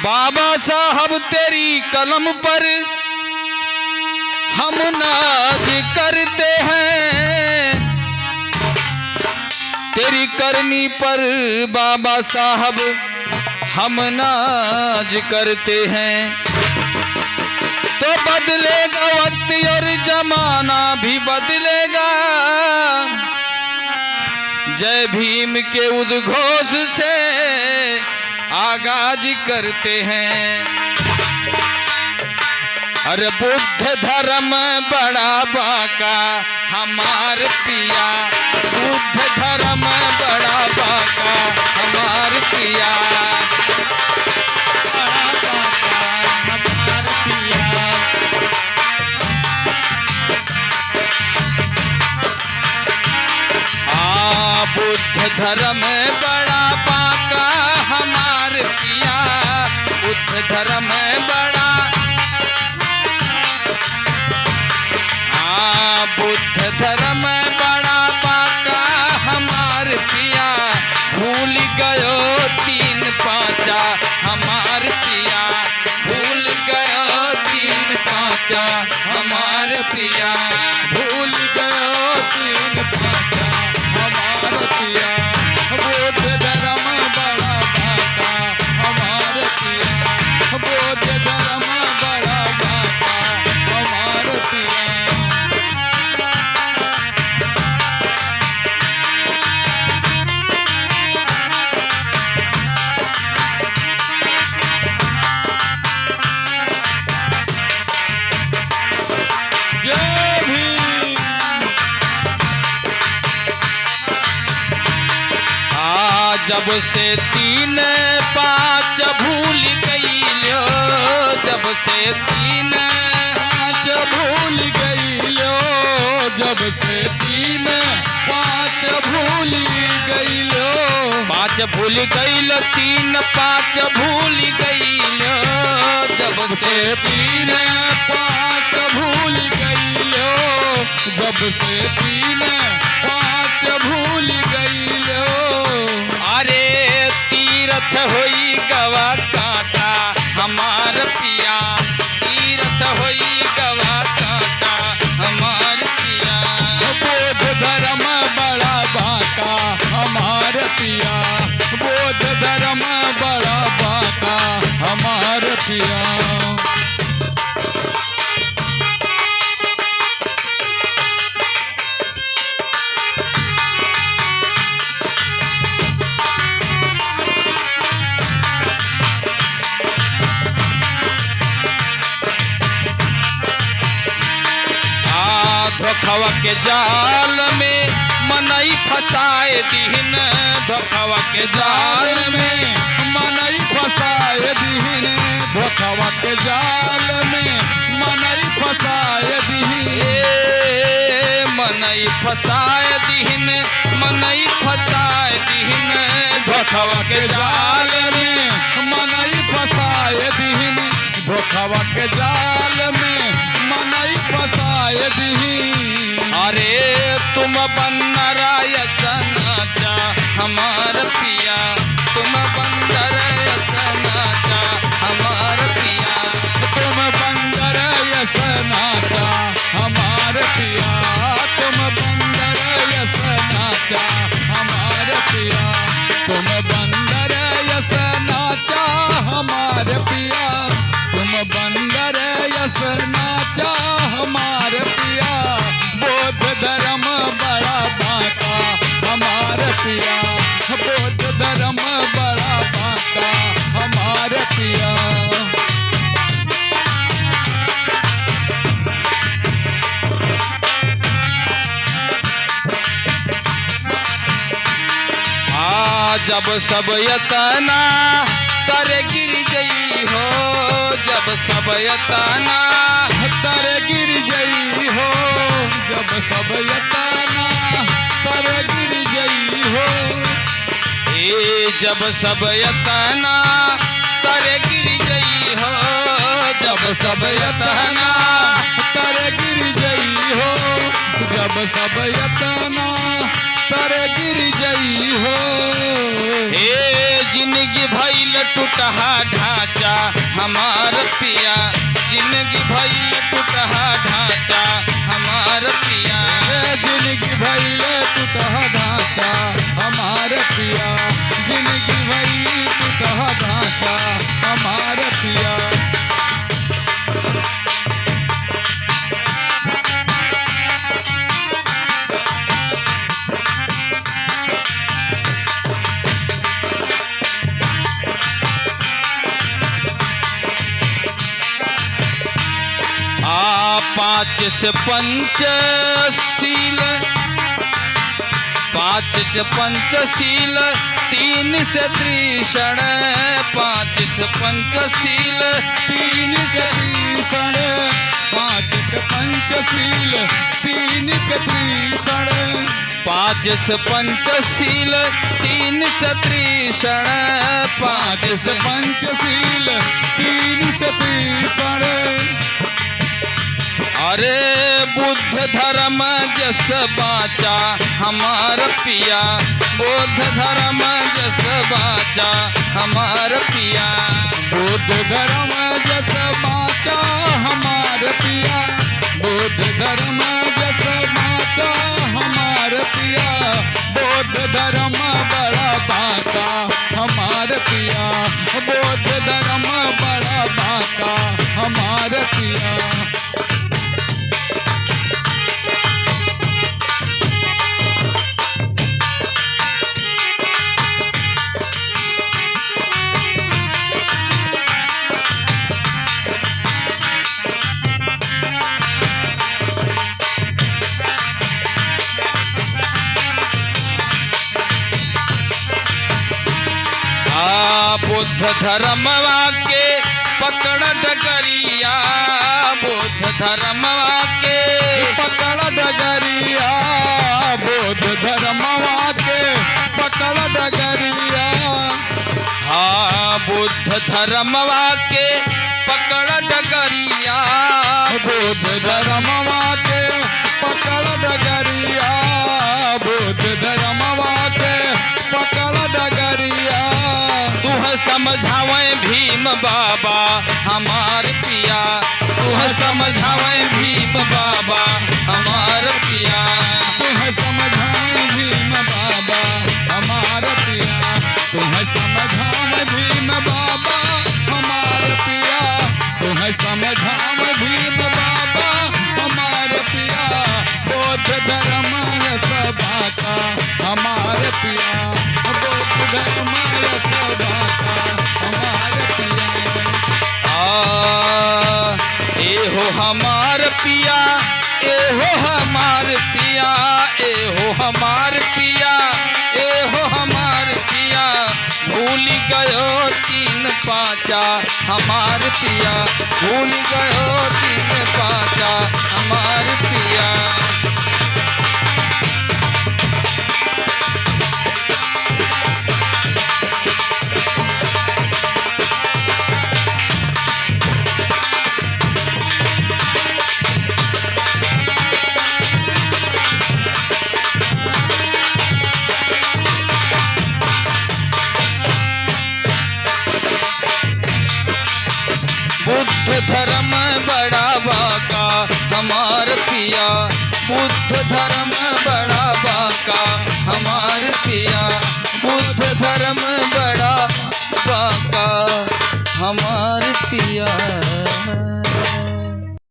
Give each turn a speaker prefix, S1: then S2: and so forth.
S1: बाबा साहब तेरी कलम पर हम नाज करते हैं, तेरी करनी पर बाबा साहब हम नाज करते हैं। तो बदलेगा वक्त और जमाना भी बदलेगा, जय भीम के उद्घोष से आगाज करते हैं। अरे बुद्ध धर्म बड़ा बाका हमार पिया, बुद्ध धर्म बड़ा बाका हमार पिया, बड़ा बाका हमार पिया। बुद्ध धर्म बड़ा बाका हमार पिया, बुद्ध धर्म बड़ा, बुद्ध धर्म बड़ा बाका हमार पिया। भूल गयो तीन पांचा हमार पिया, भूल गयो तीन पांचा हमार पिया, भूल गयो तीन पांचा हमार पिया। बुद्ध धर्म बड़ा बाका हमार पिया, बुद्ध धर्म बड़ा बाका हमार पिया। जब से तीन पाँच भूल गई लो, जब से तीन पाँच भूल गई लो, जब से तीन पाँच भूल गई लो, पाँच भूल गई लो, तीन पाँच भूल गई लो, जब से तीन पाँच भूल गई लो, जब से तीन पाँच भूल गई लो। अरे तीरथ होई गवा काटा हमार पिया, तीरथ होई गवा काटा हमार पिया। बुद्ध धर्म बड़ा बाका हमार पिया, बुद्ध धर्म बड़ा बाका हमार पिया। धोखवा के जाल में मनई फसाए दीन, धोखवा के जाल में मनई फसाए दीन, धोखवा के जाल में मनई फसाए दीन, मनई फसाए दीन, मनई फसाए दीन, धोखवा के जाल में मनई फसाए दीन, धोखवा के जाल में मनई फसाए दीन। अरे तुम बंदर यसनाचा हमार पिया, तुम बंदर यसनाचा हमार पिया, तुम बंदर यसनाचा हमार पिया, तुम बंदर यसनाचा हमार पिया, तुम बंदर यसनाचा हमार पिया, तुम बंदर यसनाचा हमार पिया। बुद्ध धर्म बड़ा बाका हमार पिया, बुद्ध धर्म बड़ा बाका हमार पिया। जब सब यतना तर गिर गई हो, जब सब यतना तर गिर गई हो, जब सब यतना तर गिर गई हो, जब सब यतना तर गिर गई हो, जब सब यतना तर गिर गई हो, जब सब यतना तर गिर गई हो। हे जिंदगी भइल टूटहा ढांचा हमार पिया, जिंदगी भइल टूटहा ढांचा हमार पिया,
S2: जिंदगी भइल टूटहा ढांचा हमार पिया, जिंदगी भइल टूटहा ढांचा हमार पिया।
S1: पाँच से पंचशील, पाँच से पंचशील, तीन से त्रिषण, पाँच से पंचशील,
S2: तीन के त्रिषण, पाँच के पंचशील, तीन के त्रिषण,
S1: पाँच से पंचशील, तीन से त्रिषण,
S2: पाँच से पंचशील, तीन से त्रिषण।
S1: अरे बुद्ध धर्म जस बाचा हमार पिया, बुद्ध धर्म जस बाचा हमार पिया,
S2: बुद्ध धर्म जस बाचा हमार पिया, बुद्ध धर्म जस बाचा हमार पिया, बुद्ध धर्म बड़ा बाका हमार पिया, बुद्ध धर्म बड़ा बाका हमार पिया।
S1: बुद्ध धर्मवा के पकड़ डगरिया, बुद्ध धर्मवा के
S2: पकड़ डगरिया, बुद्ध धर्मवा के पकड़ डगरिया,
S1: हाँ बुद्ध धर्मवा के पकड़ डगरिया,
S2: बुद्ध धर्मवा के पकड़ डगरिया, बुद्ध धर्मवा के पकड़ डगरिया।
S1: तुह समझावे भीम बाबा हमार पिया, तुह समझावे भीम बाबा हमार पिया,
S2: तुह समझावे भीम बाबा हमार पिया, तुह समझावे भीम बाबा हमार पिया, तुह समझावे भीम बाबा हमार पिया, बौद्ध धर्म यस बाका हमार पिया, बौद्ध धर्म यस बाका हमार पिया।
S1: एहो हमार पिया, एहो हमार पिया, एहो हमार पिया, एहो हमार पिया, भूल गयो तीन पाँचा हमार पिया, भूल गयो तीन पाँचा हमार पिया। बुद्ध धर्म बड़ा बाका हमार पिया, बुद्ध धर्म बड़ा बाका हमार पिया, बुद्ध धर्म बड़ा बाका हमार पिया।